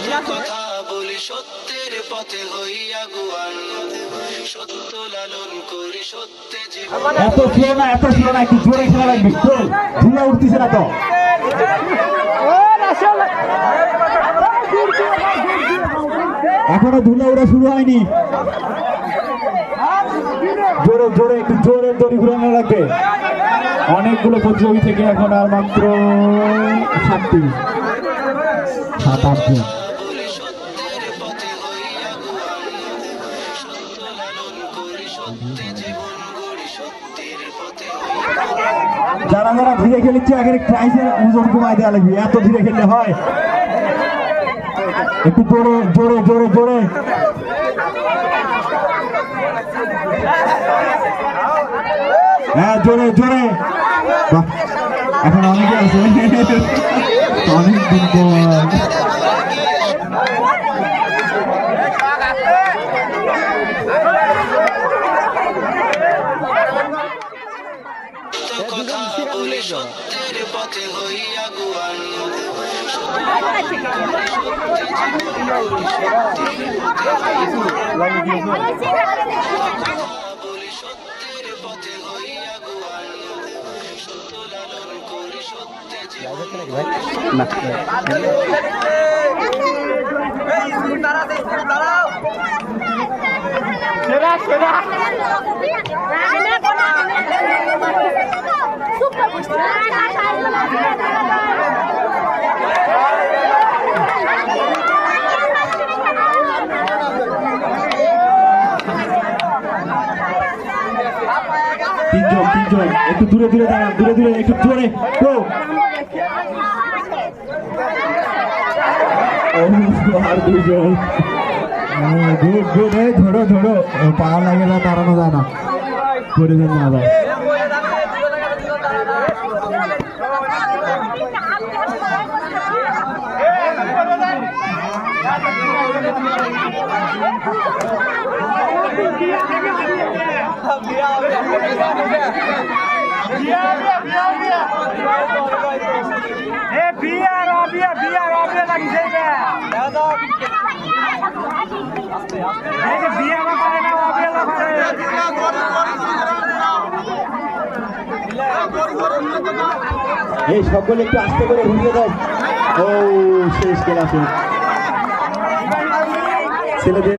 কথা বলি সত্যের পথে হইয়া গুয়ান, সত্য লালন করি সত্যে জীবন। এত স্লো না, এত স্লো না, একটু জোরে খেলা লাগবে। ধুলা উঠতেছে না তো, এখনো ধুলা উড়া শুরু হয়নি। জোরে জোরে একটু জোরে দড়ি ঘুরানো লাগবে। অনেকগুলো প্রতিযোগী থেকে এখন আর মাত্র 7টি 7-8 জন। যারা যারা ধীরে খেলেছে আগে প্রাইসের ওজন কমায় দেওয়া লাগবে, এত ধীরে খেললে হয়। একটু জোরে জোরে জোরে জোরে। হ্যাঁ জোরে জোরে। এখন অনেকে আছে, অনেকদিন পর। কথা বলি সত্যের পথে হইয়া গুয়ান, বলি সত্যের পথে হইয়া গুয়ান, সত্য লালন করি সত্যে জীবন। তিনজন একটু দূরে দূরে দাঁড়ান, দূরে দূরে একটু জোরে। তো আর দুজন। Good good. ধরো ধরো, পা লাগে না, দাঁড়ানো যায় না, করে দেন না আবার। এই সকলে একটু আস্তে করে ঘুরতে দাও। ও শেষ ক্লাসে ছেলেদের